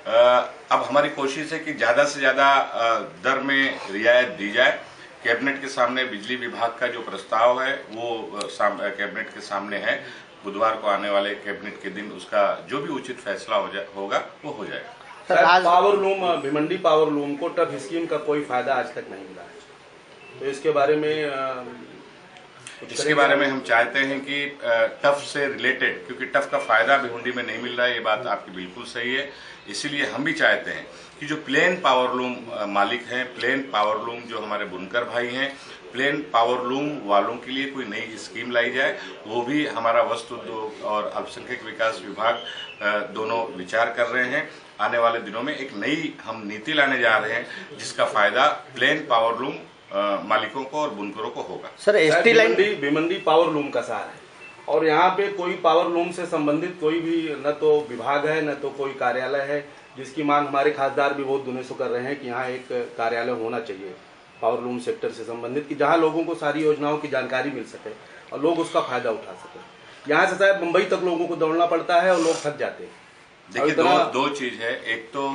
अब हमारी कोशिश है कि ज़्यादा से ज़्यादा दर में रियायत दी जाए। कैबिनेट के सामने बिजली विभाग का जो प्रस्ताव है वो कैबिनेट के सामने है। बुधवार को आने वाले कैबिनेट के दिन उसका जो भी उचित फैसला होगा वो हो जाएगा। सर, आज power loom, Bhiwandi power loom को टफ स्कीम का कोई फायदा आज तक नहीं मिला है, तो इसके बारे में हम चाहते हैं कि टफ से रिलेटेड, क्योंकि टफ का फायदा भिवंडी में नहीं मिल रहा है, ये बात आपकी बिल्कुल सही है। इसीलिए हम भी चाहते हैं कि जो प्लेन पावर लूम मालिक हैं, प्लेन पावर लूम जो हमारे बुनकर भाई हैं, प्लेन पावर लूम वालों के लिए कोई नई स्कीम लाई जाए। वो भी हमारा वस्त्र उद्योग और अल्पसंख्यक विकास विभाग दोनों विचार कर रहे हैं। आने वाले दिनों में एक नई हम नीति लाने जा रहे हैं जिसका फायदा प्लेन पावर लूम मालिकों को और बुनकरों को होगा। Sir, ST line Bhiwandi power loom का शहर है और यहाँ पे कोई पावर लूम से संबंधित कोई भी न तो विभाग है न तो कोई कार्यालय है, जिसकी मांग हमारे खासदार भी बहुत दिनों से कर रहे हैं कि यहाँ एक कार्यालय होना चाहिए पावर लूम सेक्टर से संबंधित, कि जहाँ लोगों को सारी योजनाओं की जानकारी मिल सके और लोग उसका फायदा उठा सके। यहाँ से शायद मुंबई तक लोगों को दौड़ना पड़ता है और लोग थक जाते हैं। देखिए, दो चीज है। एक तो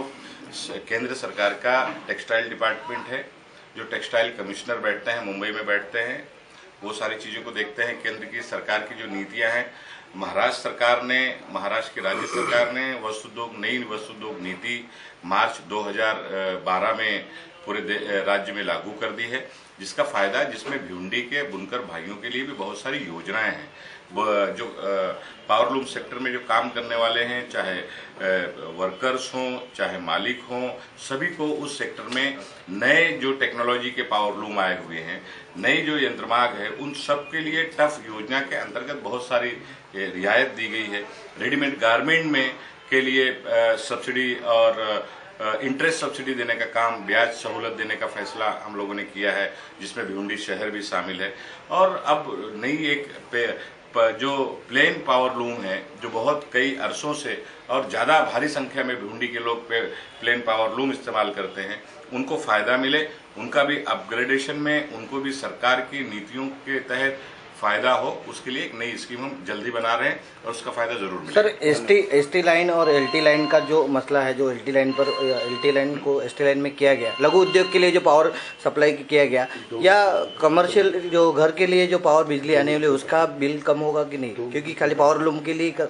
केंद्र सरकार का टेक्सटाइल डिपार्टमेंट है, जो टेक्सटाइल कमिश्नर बैठते हैं, मुंबई में बैठते हैं, वो सारी चीज़ों को देखते हैं। केंद्र की सरकार की जो नीतियां हैं, महाराष्ट्र की राज्य सरकार ने नई वस्त्र उद्योग नीति मार्च 2012 में पूरे राज्य में लागू कर दी है, जिसका फायदा, जिसमें भिवंडी के बुनकर भाइयों के लिए भी बहुत सारी योजनाएं हैं। जो पावर लूम सेक्टर में जो काम करने वाले हैं, चाहे वर्कर्स हों चाहे मालिक हों, सभी को उस सेक्टर में नए जो टेक्नोलॉजी के पावर लूम आए हुए हैं, नई जो यंत्रमाग है, उन सब के लिए टफ योजना के अंतर्गत बहुत सारी रियायत दी गई है। रेडीमेड गारमेंट में के लिए सब्सिडी और इंटरेस्ट सब्सिडी देने का काम, ब्याज सहूलत देने का फैसला हम लोगों ने किया है, जिसमें भिवंडी शहर भी शामिल है। और अब नई एक जो प्लेन पावर लूम है, जो बहुत कई अरसों से और ज़्यादा भारी संख्या में भिवंडी के लोग प्लेन पावर लूम इस्तेमाल करते हैं, उनको फायदा मिले, उनका भी अपग्रेडेशन में उनको भी सरकार की नीतियों के तहत फायदा हो, उसके लिए एक नई स्कीम हम जल्दी बना रहे हैं और उसका फायदा जरूर मिलेगा। सर, एसटी लाइन और एलटी लाइन का जो मसला है, जो एलटी लाइन को एसटी लाइन में किया गया, लघु उद्योग के लिए जो पावर सप्लाई किया गया, या कमर्शियल जो घर के लिए जो पावर बिजली आने वाली, उसका बिल कम होगा कि नहीं? क्योंकि खाली पावर लूम के लिए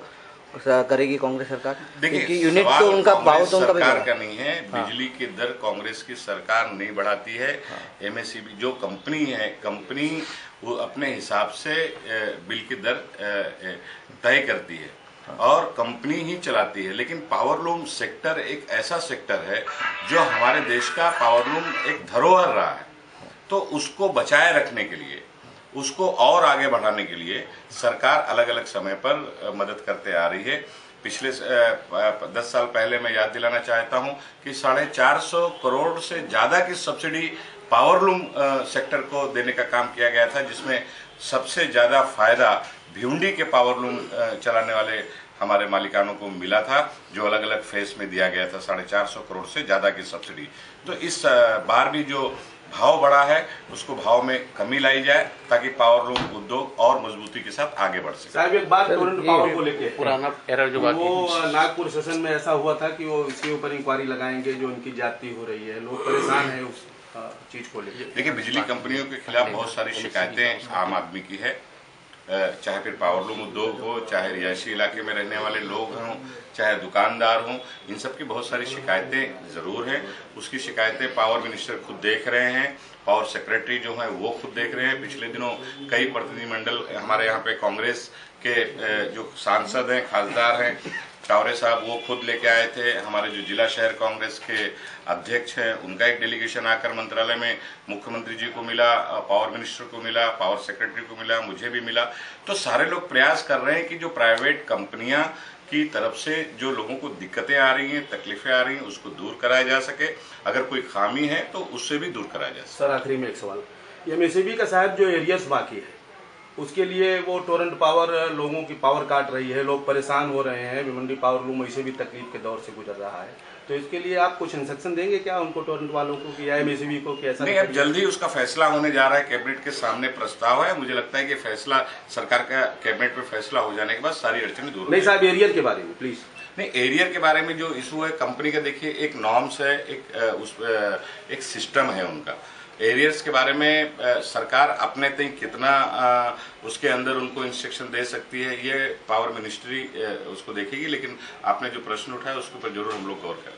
करेगी कांग्रेस सरकार। देखिए, यूनिट तो उनका भाव तो उनका सरकार का नहीं है। बिजली की दर कांग्रेस की सरकार नहीं बढ़ाती है। एमएससीबी जो कंपनी वो अपने हिसाब से बिल की दर तय करती है और कंपनी ही चलाती है। लेकिन पावर लूम सेक्टर एक ऐसा सेक्टर है जो हमारे देश का पावर लूम एक धरोहर रहा है, तो उसको बचाए रखने के लिए, उसको और आगे बढ़ाने के लिए सरकार अलग अलग समय पर मदद करते आ रही है। पिछले 10 साल पहले मैं याद दिलाना चाहता हूं कि 450 करोड़ से ज्यादा की सब्सिडी पावर लूम सेक्टर को देने का काम किया गया था, जिसमें सबसे ज्यादा फायदा भिवंडी के पावर लूम चलाने वाले हमारे मालिकानों को मिला था, जो अलग अलग फेज में दिया गया था 450 करोड़ से ज्यादा की सब्सिडी। तो इस बार भी जो भाव बढ़ा है, उसको भाव में कमी लाई जाए ताकि पावर लूम उद्योग और मजबूती के साथ आगे बढ़ सके। साहब, एक बात टोरेंट पावर को लेके, पुराना एरर जो वो नागपुर सेशन में ऐसा हुआ था कि वो इसके ऊपर इंक्वायरी लगाएंगे, जो उनकी ज्यादती हो रही है, लोग परेशान है उस चीज को लेकर। देखिए, बिजली कंपनियों के खिलाफ बहुत सारी शिकायतें आम आदमी की है, चाहे फिर पावर लूम उद्योग हो, चाहे रिहायशी इलाके में रहने वाले लोग हों, चाहे दुकानदार हों, इन सब की बहुत सारी शिकायतें जरूर हैं। उसकी शिकायतें पावर मिनिस्टर खुद देख रहे हैं, पावर सेक्रेटरी जो है वो खुद देख रहे हैं। पिछले दिनों कई प्रतिनिधिमंडल हमारे यहाँ पे कांग्रेस के जो सांसद हैं, खासदार हैं, टावरे साहब, वो खुद लेके आए थे। हमारे जो जिला शहर कांग्रेस के अध्यक्ष हैं, उनका एक डेलीगेशन आकर मंत्रालय में मुख्यमंत्री जी को मिला, पावर मिनिस्टर को मिला, पावर सेक्रेटरी को मिला, मुझे भी मिला। तो सारे लोग प्रयास कर रहे हैं कि जो प्राइवेट कंपनियां की तरफ से जो लोगों को दिक्कतें आ रही हैं, तकलीफें आ रही हैं, उसको दूर कराया जा सके। अगर कोई खामी है तो उससे भी दूर कराया जा सके। सर, आखिरी में एक सवाल, एमएससीबी का साहब जो एरियर्स बाकी है, उसके लिए वो टोरेंट पावर लोगों की पावर काट रही है, लोग परेशान हो रहे हैं। भिवंडी पावर लूम वैसे भी तकलीफ के दौर से गुजर रहा है, तो इसके लिए आप कुछ इंस्ट्रक्शन देंगे क्या उनको, टोरेंट वालों को या एमएससीबी को? कैसा नहीं, अब जल्दी उसका फैसला होने जा रहा है। कैबिनेट के सामने प्रस्ताव है, मुझे लगता है कि फैसला सरकार का कैबिनेट में फैसला हो जाने के बाद सारी अड़चनें दूर। नहीं साहब, एरियर के बारे में प्लीज। नहीं, एरियर के बारे में जो इशू है कंपनी का, देखिए एक नॉर्म्स है, एक सिस्टम है उनका। एरियर्स के बारे में सरकार अपने तक कितना उसके अंदर उनको इंस्ट्रक्शन दे सकती है, ये पावर मिनिस्ट्री उसको देखेगी। लेकिन आपने जो प्रश्न उठाया उसके ऊपर जरूर हम लोग गौर करें।